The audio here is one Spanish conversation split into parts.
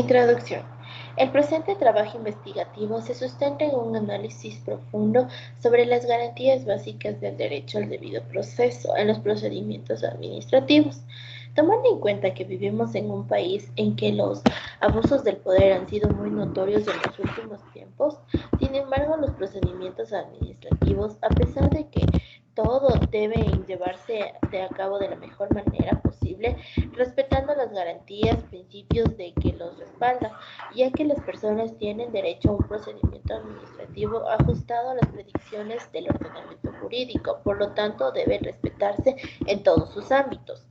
Introducción. El presente trabajo investigativo se sustenta en un análisis profundo sobre las garantías básicas del derecho al debido proceso en los procedimientos administrativos. Tomando en cuenta que vivimos en un país en que los abusos del poder han sido muy notorios en los últimos tiempos, sin embargo, los procedimientos administrativos, a pesar de que todo debe llevarse a cabo de la mejor manera posible, respetando las garantías, principios de que los respalda, ya que las personas tienen derecho a un procedimiento administrativo ajustado a las predicciones del ordenamiento jurídico, por lo tanto debe respetarse en todos sus ámbitos.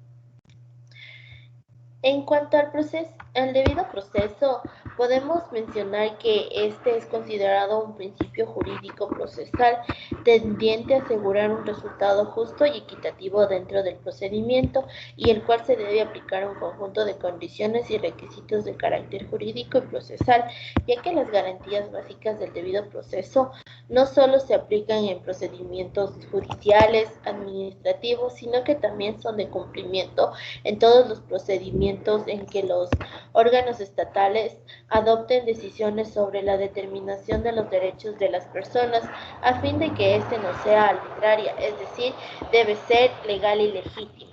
En cuanto al debido proceso, podemos mencionar que este es considerado un principio jurídico procesal tendiente a asegurar un resultado justo y equitativo dentro del procedimiento y el cual se debe aplicar un conjunto de condiciones y requisitos de carácter jurídico y procesal, ya que las garantías básicas del debido proceso no solo se aplican en procedimientos judiciales, administrativos, sino que también son de cumplimiento en todos los procedimientos en que los órganos estatales adopten decisiones sobre la determinación de los derechos de las personas a fin de que éste no sea arbitraria, es decir, debe ser legal y legítima.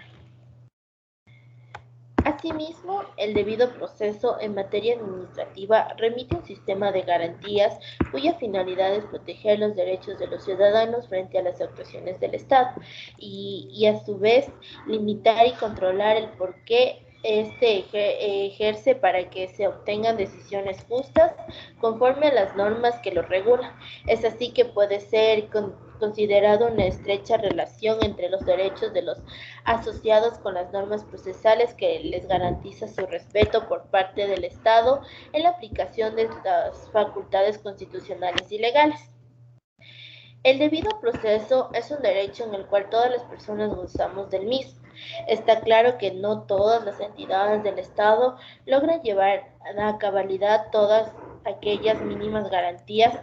Asimismo, el debido proceso en materia administrativa remite un sistema de garantías cuya finalidad es proteger los derechos de los ciudadanos frente a las actuaciones del Estado y a su vez limitar y controlar el por qué este ejerce para que se obtengan decisiones justas conforme a las normas que lo regulan. Es así que puede ser considerado una estrecha relación entre los derechos de los asociados con las normas procesales que les garantiza su respeto por parte del Estado en la aplicación de las facultades constitucionales y legales. El debido proceso es un derecho en el cual todas las personas gozamos del mismo. Está claro que no todas las entidades del Estado logran llevar a cabalidad todas aquellas mínimas garantías,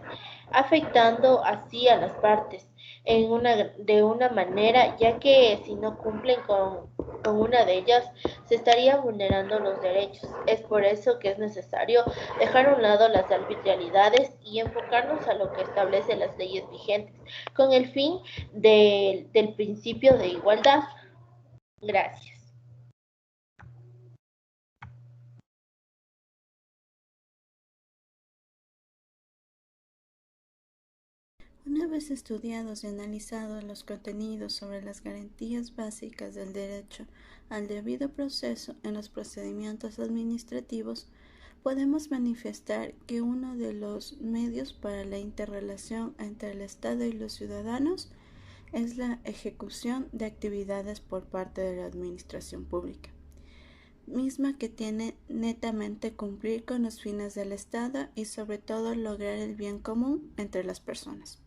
afectando así a las partes de una manera, ya que si no cumplen con una de ellas, se estaría vulnerando los derechos. Es por eso que es necesario dejar a un lado las arbitrariedades y enfocarnos a lo que establecen las leyes vigentes, con el fin del principio de igualdad. Gracias. Una vez estudiados y analizados los contenidos sobre las garantías básicas del derecho al debido proceso en los procedimientos administrativos, podemos manifestar que uno de los medios para la interrelación entre el Estado y los ciudadanos es la ejecución de actividades por parte de la administración pública, misma que tiene netamente cumplir con los fines del Estado y sobre todo lograr el bien común entre las personas.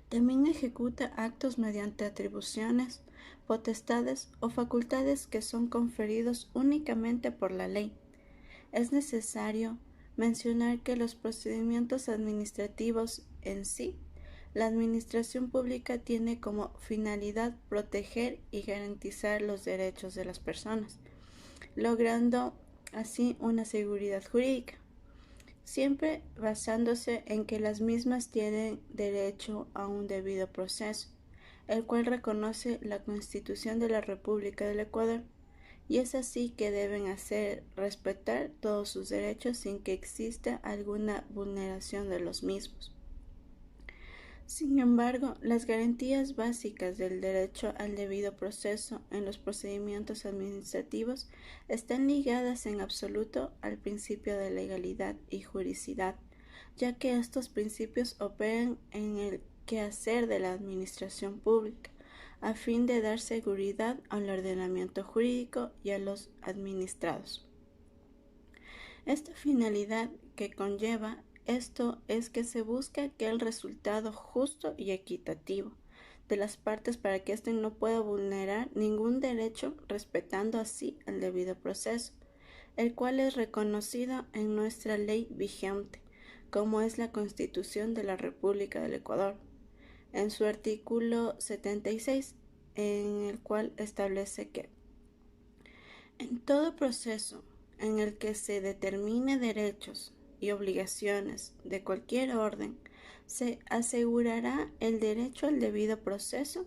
También ejecuta actos mediante atribuciones, potestades o facultades que son conferidos únicamente por la ley. Es necesario mencionar que los procedimientos administrativos en sí, la administración pública tiene como finalidad proteger y garantizar los derechos de las personas, logrando así una seguridad jurídica, siempre basándose en que las mismas tienen derecho a un debido proceso, el cual reconoce la Constitución de la República del Ecuador, y es así que deben hacer respetar todos sus derechos sin que exista alguna vulneración de los mismos. Sin embargo, las garantías básicas del derecho al debido proceso en los procedimientos administrativos están ligadas en absoluto al principio de legalidad y juridicidad, ya que estos principios operan en el quehacer de la administración pública, a fin de dar seguridad al ordenamiento jurídico y a los administrados. Esta finalidad que conlleva esto es que se busca aquel resultado justo y equitativo de las partes para que éste no pueda vulnerar ningún derecho, respetando así el debido proceso, el cual es reconocido en nuestra ley vigente, como es la Constitución de la República del Ecuador, en su artículo 76, en el cual establece que en todo proceso en el que se determine derechos y obligaciones de cualquier orden, se asegurará el derecho al debido proceso,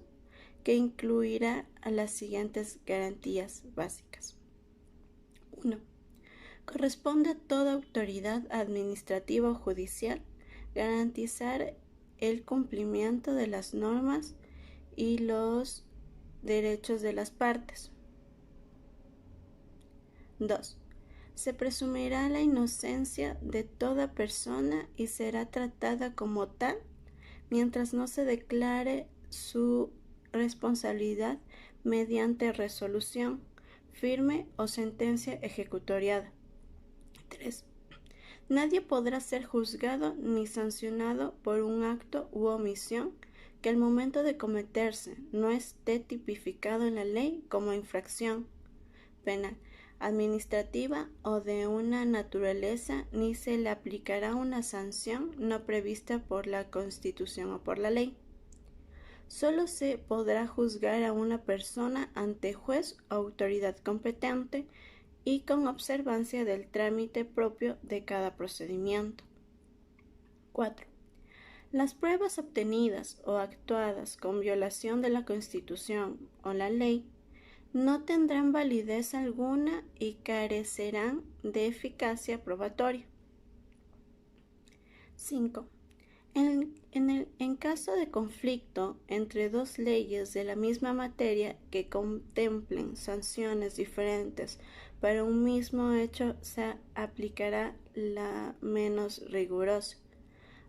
que incluirá a las siguientes garantías básicas. 1. Corresponde a toda autoridad administrativa o judicial garantizar el cumplimiento de las normas y los derechos de las partes. 2. Se presumirá la inocencia de toda persona y será tratada como tal mientras no se declare su responsabilidad mediante resolución firme o sentencia ejecutoriada. 3. Nadie podrá ser juzgado ni sancionado por un acto u omisión que al momento de cometerse no esté tipificado en la ley como infracción penal, administrativa o de una naturaleza, ni se le aplicará una sanción no prevista por la Constitución o por la ley. Solo se podrá juzgar a una persona ante juez o autoridad competente y con observancia del trámite propio de cada procedimiento. 4. Las pruebas obtenidas o actuadas con violación de la Constitución o la ley no tendrán validez alguna y carecerán de eficacia probatoria. 5. En caso de conflicto entre dos leyes de la misma materia que contemplen sanciones diferentes para un mismo hecho, se aplicará la menos rigurosa,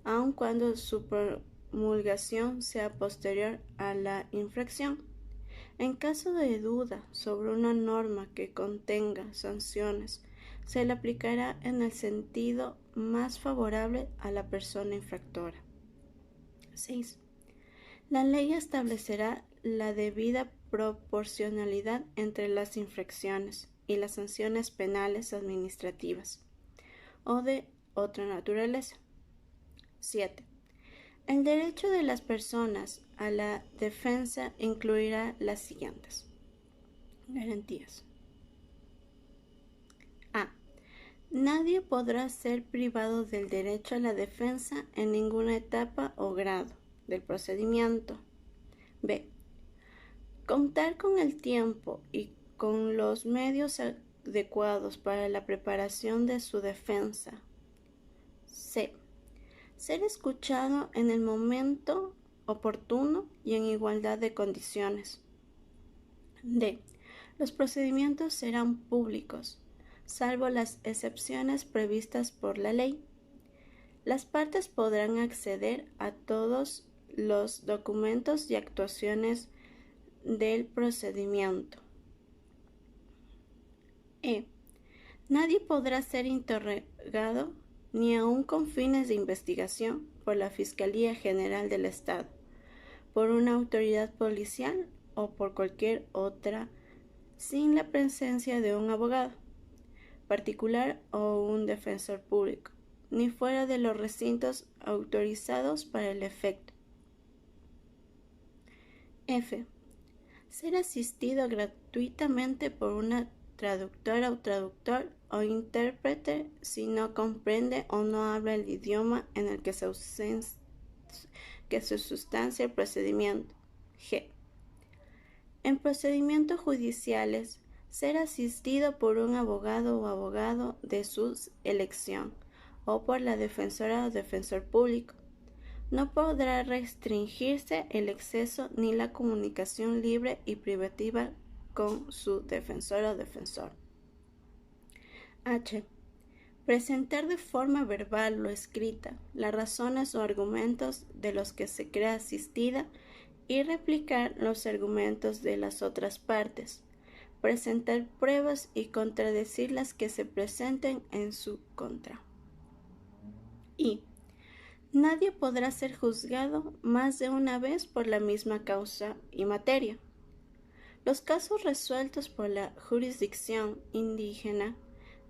aun cuando su promulgación sea posterior a la infracción. En caso de duda sobre una norma que contenga sanciones, se le aplicará en el sentido más favorable a la persona infractora. 6. La ley establecerá la debida proporcionalidad entre las infracciones y las sanciones penales administrativas o de otra naturaleza. 7. El derecho de las personas a la defensa incluirá las siguientes garantías. A. Nadie podrá ser privado del derecho a la defensa en ninguna etapa o grado del procedimiento. B. Contar con el tiempo y con los medios adecuados para la preparación de su defensa. C. Ser escuchado en el momento oportuno y en igualdad de condiciones. D. Los procedimientos serán públicos, salvo las excepciones previstas por la ley. Las partes podrán acceder a todos los documentos y actuaciones del procedimiento. E. Nadie podrá ser interrogado ni aun con fines de investigación por la Fiscalía General del Estado, por una autoridad policial o por cualquier otra, sin la presencia de un abogado particular o un defensor público, ni fuera de los recintos autorizados para el efecto. F. Ser asistido gratuitamente por una traductora o traductor o intérprete si no comprende o no habla el idioma en el que se sustancia el procedimiento. G. En procedimientos judiciales, ser asistido por un abogado o abogado de su elección o por la defensora o defensor público. No podrá restringirse el acceso ni la comunicación libre y privativa con su defensor o defensor. H. Presentar de forma verbal o escrita las razones o argumentos de los que se crea asistida y replicar los argumentos de las otras partes. Presentar pruebas y contradecir las que se presenten en su contra. Y nadie podrá ser juzgado más de una vez por la misma causa y materia. Los casos resueltos por la jurisdicción indígena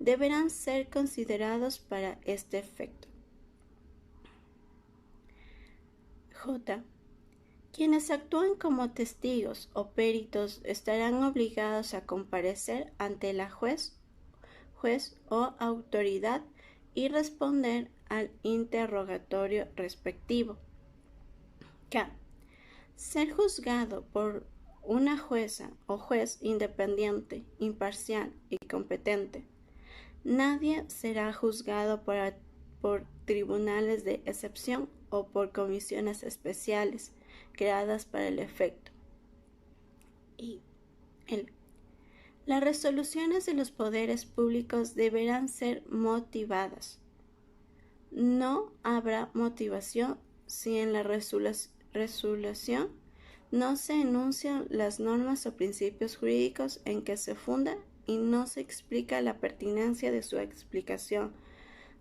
deberán ser considerados para este efecto. J. Quienes actúen como testigos o peritos estarán obligados a comparecer ante la juez o autoridad y responder al interrogatorio respectivo. K. Ser juzgado por una jueza o juez independiente, imparcial y competente. Nadie será juzgado por tribunales de excepción o por comisiones especiales creadas para el efecto. Y las resoluciones de los poderes públicos deberán ser motivadas. No habrá motivación si en la resolución no se enuncian las normas o principios jurídicos en que se funda y no se explica la pertinencia de su explicación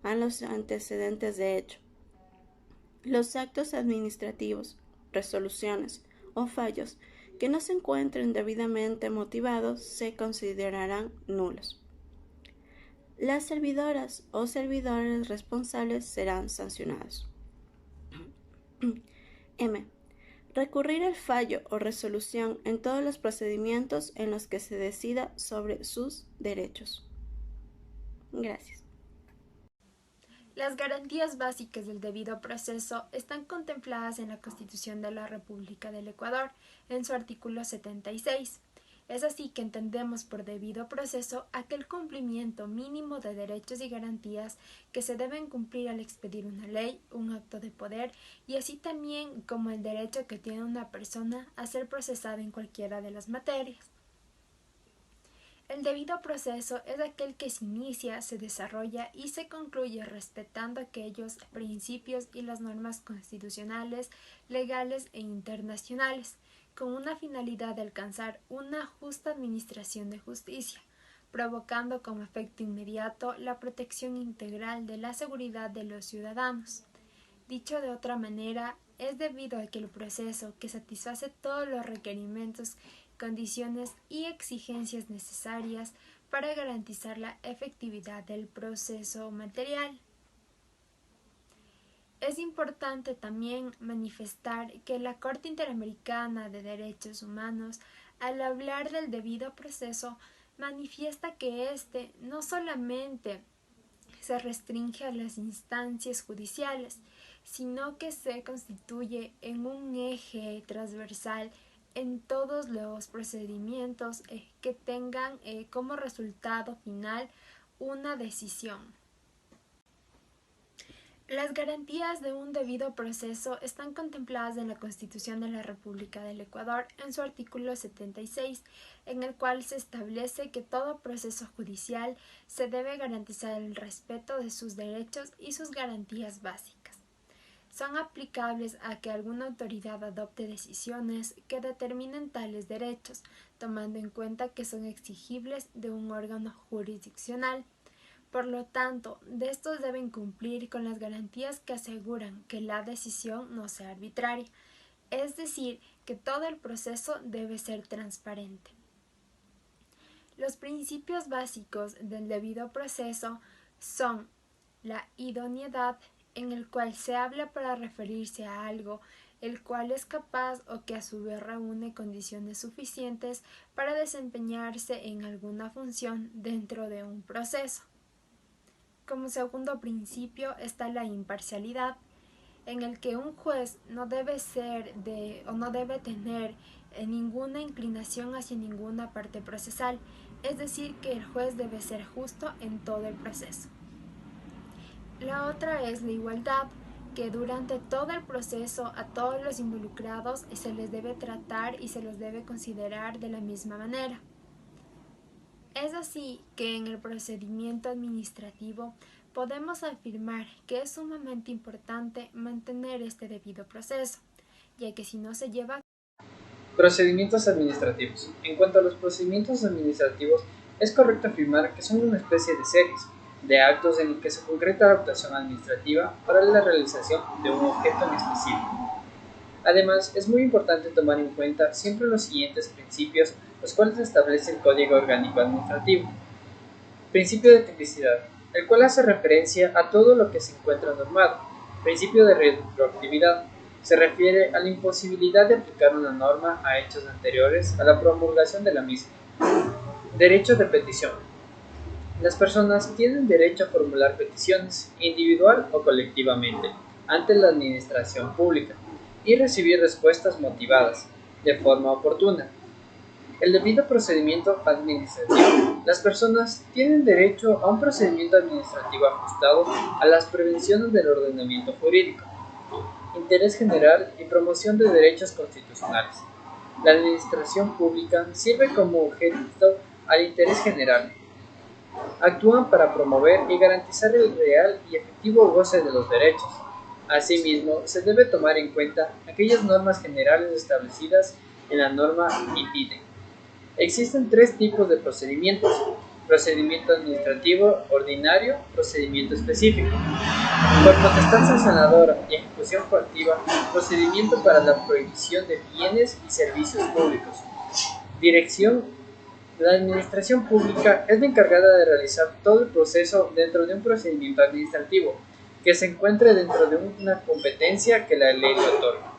a los antecedentes de hecho. Los actos administrativos, resoluciones o fallos que no se encuentren debidamente motivados se considerarán nulos. Las servidoras o servidores responsables serán sancionados. M. Recurrir al fallo o resolución en todos los procedimientos en los que se decida sobre sus derechos. Gracias. Las garantías básicas del debido proceso están contempladas en la Constitución de la República del Ecuador, en su artículo 76. Es así que entendemos por debido proceso aquel cumplimiento mínimo de derechos y garantías que se deben cumplir al expedir una ley, un acto de poder, y así también como el derecho que tiene una persona a ser procesada en cualquiera de las materias. El debido proceso es aquel que se inicia, se desarrolla y se concluye respetando aquellos principios y las normas constitucionales, legales e internacionales, con una finalidad de alcanzar una justa administración de justicia, provocando como efecto inmediato la protección integral de la seguridad de los ciudadanos. Dicho de otra manera, es debido a que el proceso que satisface todos los requerimientos, condiciones y exigencias necesarias para garantizar la efectividad del proceso material. Es importante también manifestar que la Corte Interamericana de Derechos Humanos, al hablar del debido proceso, manifiesta que éste no solamente se restringe a las instancias judiciales, sino que se constituye en un eje transversal en todos los procedimientos que tengan como resultado final una decisión. Las garantías de un debido proceso están contempladas en la Constitución de la República del Ecuador en su artículo 76, en el cual se establece que todo proceso judicial se debe garantizar el respeto de sus derechos y sus garantías básicas. Son aplicables a que alguna autoridad adopte decisiones que determinen tales derechos, tomando en cuenta que son exigibles de un órgano jurisdiccional. Por lo tanto, de estos deben cumplir con las garantías que aseguran que la decisión no sea arbitraria, es decir, que todo el proceso debe ser transparente. Los principios básicos del debido proceso son la idoneidad, en el cual se habla para referirse a algo el cual es capaz o que a su vez reúne condiciones suficientes para desempeñarse en alguna función dentro de un proceso. Como segundo principio está la imparcialidad, en el que un juez no debe tener ninguna inclinación hacia ninguna parte procesal, es decir, que el juez debe ser justo en todo el proceso. La otra es la igualdad, que durante todo el proceso a todos los involucrados se les debe tratar y se los debe considerar de la misma manera. Es así que en el procedimiento administrativo podemos afirmar que es sumamente importante mantener este debido proceso, ya que si no se lleva a Procedimientos administrativos. En cuanto a los procedimientos administrativos, es correcto afirmar que son una especie de series de actos en los que se concreta la actuación administrativa para la realización de un objeto en específico. Además, es muy importante tomar en cuenta siempre los siguientes principios, los cuales establece el Código Orgánico Administrativo. Principio de tipicidad, el cual hace referencia a todo lo que se encuentra normado. Principio de retroactividad, se refiere a la imposibilidad de aplicar una norma a hechos anteriores a la promulgación de la misma. Derecho de petición. Las personas tienen derecho a formular peticiones, individual o colectivamente, ante la administración pública y recibir respuestas motivadas, de forma oportuna. El debido procedimiento administrativo. Las personas tienen derecho a un procedimiento administrativo ajustado a las prevenciones del ordenamiento jurídico, interés general y promoción de derechos constitucionales. La administración pública sirve como objeto al interés general. Actúan para promover y garantizar el real y efectivo goce de los derechos. Asimismo, se debe tomar en cuenta aquellas normas generales establecidas en la norma IPIDE. Existen tres tipos de procedimientos: procedimiento administrativo ordinario, procedimiento específico. Por potestad sancionadora y ejecución coactiva, procedimiento para la prohibición de bienes y servicios públicos. Dirección. La administración pública es la encargada de realizar todo el proceso dentro de un procedimiento administrativo que se encuentre dentro de una competencia que la ley le otorga.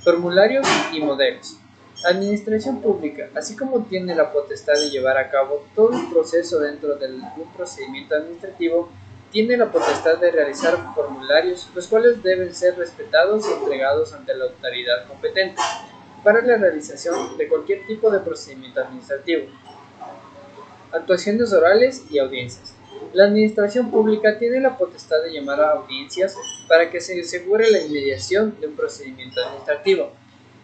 Formularios y modelos. La administración pública, así como tiene la potestad de llevar a cabo todo el proceso dentro de un procedimiento administrativo, tiene la potestad de realizar formularios, los cuales deben ser respetados y entregados ante la autoridad competente para la realización de cualquier tipo de procedimiento administrativo. Actuaciones orales y audiencias. La administración pública tiene la potestad de llamar a audiencias para que se asegure la inmediación de un procedimiento administrativo.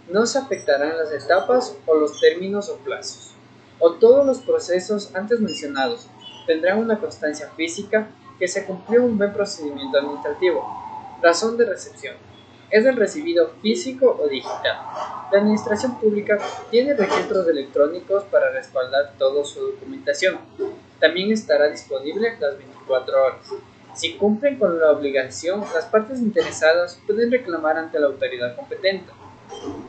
No se afectarán las etapas o los términos o plazos, o todos los procesos antes mencionados. Tendrán una constancia física que se cumplió un buen procedimiento administrativo. Razón de recepción. Es el recibido físico o digital. La administración pública tiene registros electrónicos para respaldar toda su documentación. También estará disponible las 24 horas. Si cumplen con la obligación, las partes interesadas pueden reclamar ante la autoridad competente.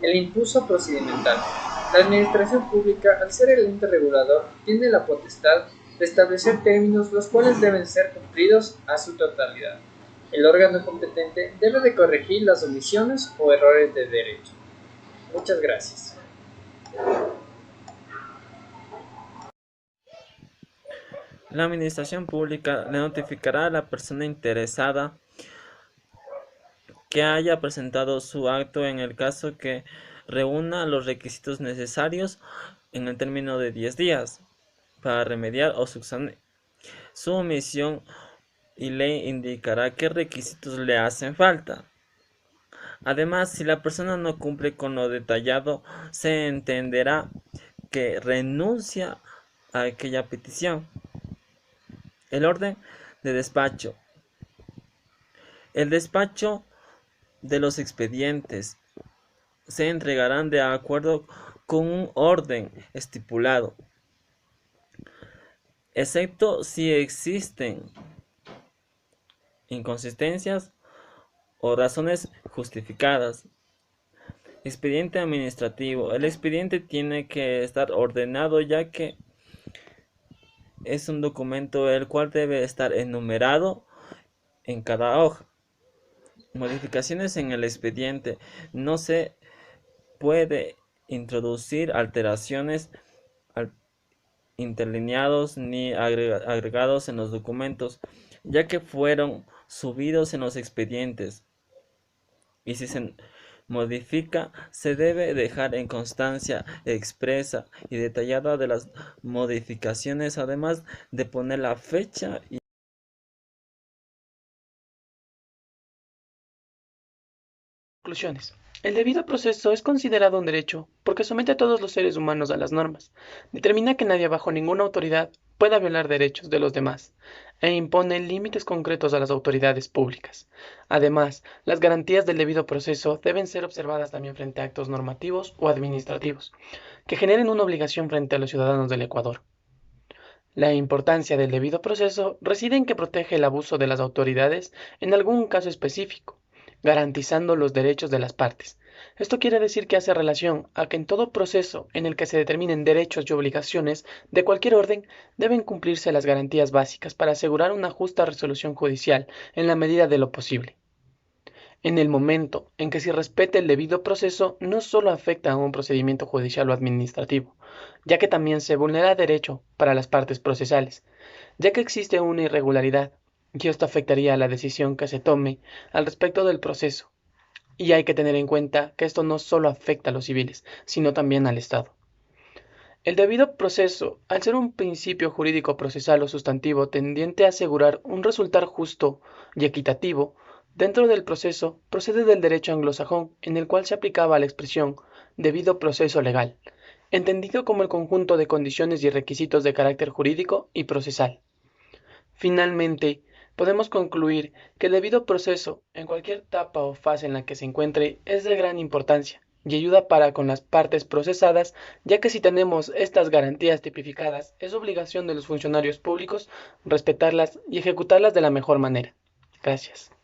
El impulso procedimental. La administración pública, al ser el ente regulador, tiene la potestad de establecer términos los cuales deben ser cumplidos a su totalidad. El órgano competente debe de corregir las omisiones o errores de derecho. Muchas gracias. La administración pública le notificará a la persona interesada que haya presentado su acto en el caso que reúna los requisitos necesarios en el término de 10 días para remediar o subsanar su omisión y le indicará qué requisitos le hacen falta. Además, si la persona no cumple con lo detallado, se entenderá que renuncia a aquella petición. El orden de despacho. El despacho de los expedientes se entregarán de acuerdo con un orden estipulado, excepto si existen inconsistencias o razones justificadas. Expediente administrativo. El expediente tiene que estar ordenado, ya que es un documento el cual debe estar enumerado en cada hoja. Modificaciones en el expediente. No se puede introducir alteraciones interlineados ni agregados en los documentos, ya que fueron subidos en los expedientes. Y si se modifica, se debe dejar en constancia expresa y detallada de las modificaciones, además de poner la fecha y Conclusiones. El debido proceso es considerado un derecho porque somete a todos los seres humanos a las normas, determina que nadie bajo ninguna autoridad pueda violar derechos de los demás e impone límites concretos a las autoridades públicas. Además, las garantías del debido proceso deben ser observadas también frente a actos normativos o administrativos que generen una obligación frente a los ciudadanos del Ecuador. La importancia del debido proceso reside en que protege el abuso de las autoridades en algún caso específico, garantizando los derechos de las partes. Esto quiere decir que hace relación a que en todo proceso en el que se determinen derechos y obligaciones de cualquier orden, deben cumplirse las garantías básicas para asegurar una justa resolución judicial en la medida de lo posible. en el momento en que se respete el debido proceso no solo afecta a un procedimiento judicial o administrativo, ya que también se vulnera derecho para las partes procesales, ya que existe una irregularidad, y esto afectaría a la decisión que se tome al respecto del proceso. Y hay que tener en cuenta que esto no solo afecta a los civiles, sino también al Estado. El debido proceso, al ser un principio jurídico procesal o sustantivo tendiente a asegurar un resultado justo y equitativo, dentro del proceso procede del derecho anglosajón, en el cual se aplicaba la expresión debido proceso legal, entendido como el conjunto de condiciones y requisitos de carácter jurídico y procesal. Finalmente, podemos concluir que el debido proceso, en cualquier etapa o fase en la que se encuentre, es de gran importancia y ayuda para con las partes procesadas, ya que si tenemos estas garantías tipificadas, es obligación de los funcionarios públicos respetarlas y ejecutarlas de la mejor manera. Gracias.